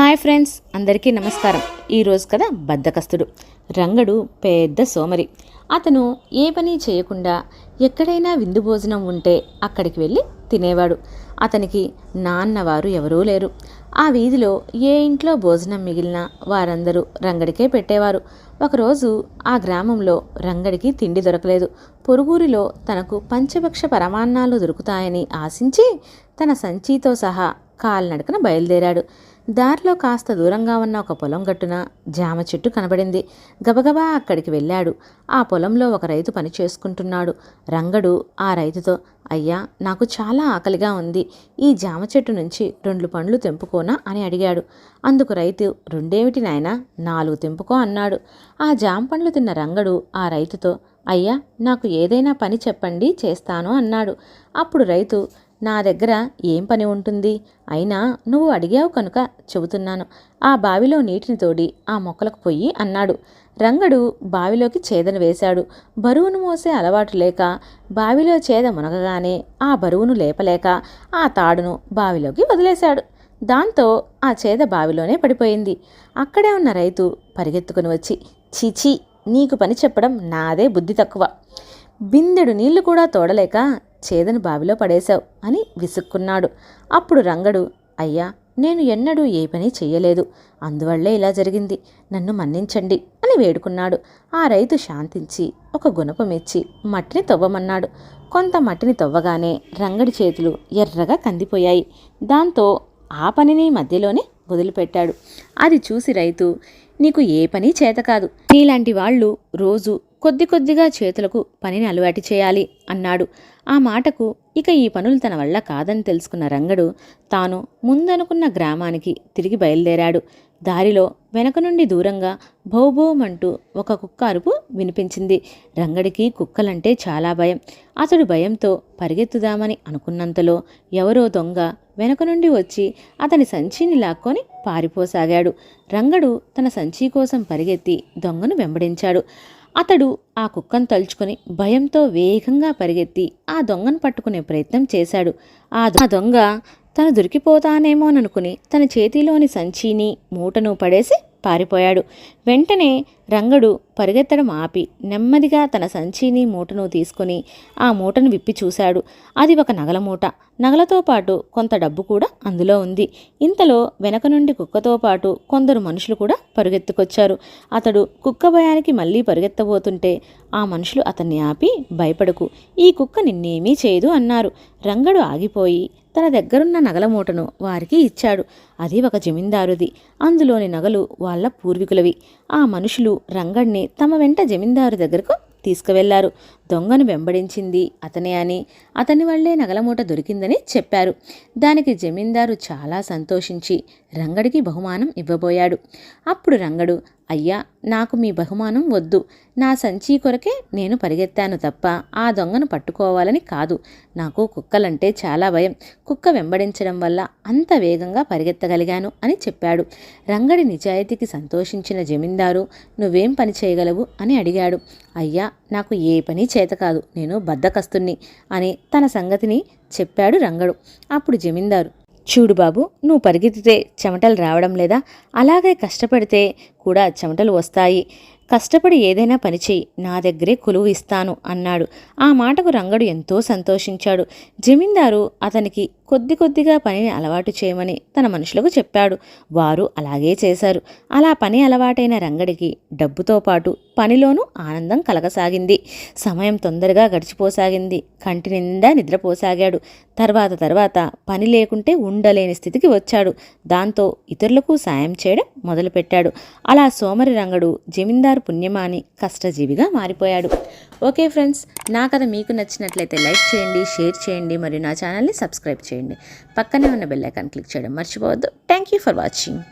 Hi friends, అందరికీ నమస్కారం. ఈరోజు కదా బద్ధకస్తుడు రంగడు పెద్ద సోమరి. అతను ఏ పని చేయకుండా ఎక్కడైనా విందు భోజనం ఉంటే అక్కడికి వెళ్ళి తినేవాడు. అతనికి నాన్నవారు ఎవరూ లేరు. ఆ వీధిలో ఏ ఇంట్లో భోజనం మిగిలినా వారందరూ రంగడికే పెట్టేవారు. ఒకరోజు ఆ గ్రామంలో రంగడికి తిండి దొరకలేదు. పొరుగురిలో తనకు పంచభక్ష పరమాన్నాలు దొరుకుతాయని ఆశించి తన సంచితో సహా కాలినడకన బయలుదేరాడు. దారిలో కాస్త దూరంగా ఉన్న ఒక పొలం గట్టున జామ చెట్టు కనబడింది. గబగబా అక్కడికి వెళ్ళాడు. ఆ పొలంలో ఒక రైతు పని చేసుకుంటున్నాడు. రంగడు ఆ రైతుతో, అయ్యా, నాకు చాలా ఆకలిగా ఉంది, ఈ జామ చెట్టు నుంచి 2 పండ్లు తెంపుకోనా అని అడిగాడు. అందుకు రైతు, 2 నాయనా, 4 తెంపుకో అన్నాడు. ఆ జామ పండ్లు తిన్న రంగడు ఆ రైతుతో, అయ్యా, నాకు ఏదైనా పని చెప్పండి, చేస్తాను అన్నాడు. అప్పుడు రైతు, నా దగ్గర ఏం పని ఉంటుంది, అయినా నువ్వు అడిగావు కనుక చెబుతున్నాను. ఆ బావిలో నీటిని తోడి ఆ మొక్కలకు పొయ్యి అన్నాడు. రంగడు బావిలోకి చేదను వేశాడు. బరువును మోసే అలవాటు లేక బావిలో చేద మునగగానే ఆ బరువును లేపలేక ఆ తాడును బావిలోకి వదిలేశాడు. దాంతో ఆ చేద బావిలోనే పడిపోయింది. అక్కడే ఉన్న రైతు పరిగెత్తుకుని వచ్చి, చీచీ, నీకు పని చెప్పడం నాదే బుద్ధి తక్కువ, బిందెడు నీళ్లు కూడా తోడలేక చేదను బావిలో పడేశావు అని విసుక్కున్నాడు. అప్పుడు రంగడు, అయ్యా, నేను ఎన్నడూ ఏ పని చెయ్యలేదు, అందువల్లే ఇలా జరిగింది, నన్ను మన్నించండి అని వేడుకున్నాడు. ఆ రైతు శాంతించి ఒక గుణపమిచ్చి మట్టిని తవ్వమన్నాడు. కొంత మట్టిని తవ్వగానే రంగడి చేతులు ఎర్రగా కందిపోయాయి. దాంతో ఆ పనిని మధ్యలోనే వదిలిపెట్టాడు. అది చూసి రైతు, నీకు ఏ పని చేత కాదు, నీలాంటి వాళ్ళు రోజు కొద్దిగా చేతులకు పనిని అలవాటు చేయాలి అన్నాడు. ఆ మాటకు ఇక ఈ పనులు తన వల్ల కాదని తెలుసుకున్న రంగడు తాను ముందనుకున్న గ్రామానికి తిరిగి బయలుదేరాడు. దారిలో వెనక నుండి దూరంగా భౌభౌమంటూ ఒక కుక్క అరుపు వినిపించింది. రంగడికి కుక్కలంటే చాలా భయం. అతడు భయంతో పరిగెత్తుదామని అనుకున్నంతలో ఎవరో దొంగ వెనక నుండి వచ్చి అతని సంచిని లాక్కొని పారిపోసాగాడు. రంగడు తన సంచి కోసం పరిగెత్తి దొంగను వెంబడించాడు. అతడు ఆ కుక్కను తలుచుకొని భయంతో వేగంగా పరిగెత్తి ఆ దొంగను పట్టుకునే ప్రయత్నం చేశాడు. ఆ దొంగ తను దొరికిపోతానేమోననుకుని తన చేతిలోని సంచిని మూటను పడేసి పారిపోయాడు. వెంటనే రంగడు పరిగెత్తడం ఆపి నెమ్మదిగా తన సంచిని మూటను తీసుకుని ఆ మూటను విప్పి చూశాడు. అది ఒక నగల మూట. నగలతో పాటు కొంత డబ్బు కూడా అందులో ఉంది. ఇంతలో వెనక నుండి కుక్కతో పాటు కొందరు మనుషులు కూడా పరుగెత్తుకొచ్చారు. అతడు కుక్క భయానికి మళ్ళీ పరిగెత్తబోతుంటే ఆ మనుషులు అతన్ని ఆపి, భయపడకు, ఈ కుక్క నిన్నేమీ చేయదు అన్నారు. రంగడు ఆగిపోయి తన దగ్గరున్న నగల మూటను వారికి ఇచ్చాడు. అది ఒక జమీందారుది. అందులోని నగలు వాళ్ళ పూర్వీకులవి. ఆ మనుషులు రంగడిని తమ వెంట జమీందారు దగ్గరకు తీసుకువెళ్లారు. దొంగను వెంబడించింది అతనే అని, అతని వల్లే నగలమూట దొరికిందని చెప్పారు. దానికి జమీందారు చాలా సంతోషించి రంగడికి బహుమానం ఇవ్వబోయాడు. అప్పుడు రంగడు, అయ్యా, నాకు మీ బహుమానం వద్దు, నా సంచి కొరకే నేను పరిగెత్తాను తప్ప ఆ దొంగను పట్టుకోవాలని కాదు. నాకు కుక్కలంటే చాలా భయం, కుక్క వెంబడించడం వల్ల అంత వేగంగా పరిగెత్తగలిగాను అని చెప్పాడు. రంగడి నిజాయితీకి సంతోషించిన జమీందారు, నువ్వేం పని చేయగలవు అని అడిగాడు. అయ్యా, నాకు ఏ పని చేత కాదు, నేను బద్ధకస్తుణ్ణి అని తన సంగతిని చెప్పాడు రంగడు. అప్పుడు జమీందారు, చూడు బాబు, నువ్వు పరిగెత్తితే చెమటలు రావడం లేదా? అలాగే కష్టపడితే కూడా చెమటలు వస్తాయి. కష్టపడి ఏదైనా పని చెయ్యి, నా దగ్గరే కొలువు ఇస్తాను అన్నాడు. ఆ మాటకు రంగడు ఎంతో సంతోషించాడు. జమీందారు అతనికి కొద్దిగా పనిని అలవాటు చేయమని తన మనుషులకు చెప్పాడు. వారు అలాగే చేశారు. అలా పని అలవాటైన రంగడికి డబ్బుతో పాటు పనిలోనూ ఆనందం కలగసాగింది. సమయం తొందరగా గడిచిపోసాగింది. కంటి నిండా నిద్రపోసాగాడు. తర్వాత పని లేకుంటే ఉండలేని స్థితికి వచ్చాడు. దాంతో ఇతరులకు సాయం చేయడం మొదలుపెట్టాడు. అలా సోమరి రంగడు జమీందారు పుణ్యమాని కష్టజీవిగా మారిపోయాడు. ఓకే ఫ్రెండ్స్, నా కథ మీకు నచ్చినట్లయితే లైక్ చేయండి, షేర్ చేయండి, మరియు నా ఛానల్ని సబ్స్క్రైబ్ చేయండి. పక్కనే ఉన్న బెల్ ఐకాన్ క్లిక్ చేయడం మర్చిపోవద్దు. Thank you for watching.